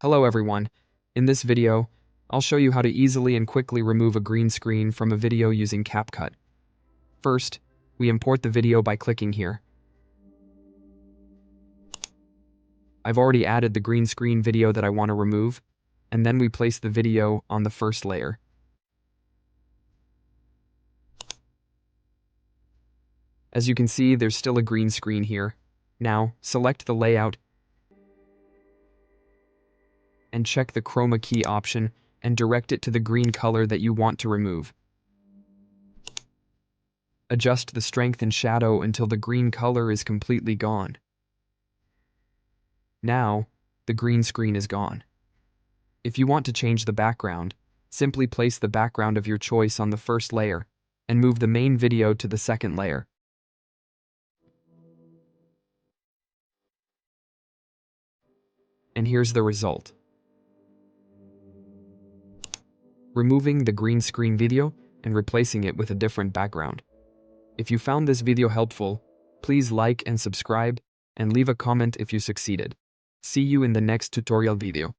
Hello everyone. In this video, I'll show you how to easily and quickly remove a green screen from a video using CapCut. First, we import the video by clicking here. I've already added the green screen video that I want to remove, and then we place the video on the first layer. As you can see, there's still a green screen here. Now, select the layout and check the chroma key option and direct it to the green color that you want to remove. Adjust the strength and shadow until the green color is completely gone. Now, the green screen is gone. If you want to change the background, simply place the background of your choice on the first layer and move the main video to the second layer. And here's the result. Removing the green screen video and replacing it with a different background. If you found this video helpful, please like and subscribe and leave a comment if you succeeded. See you in the next tutorial video.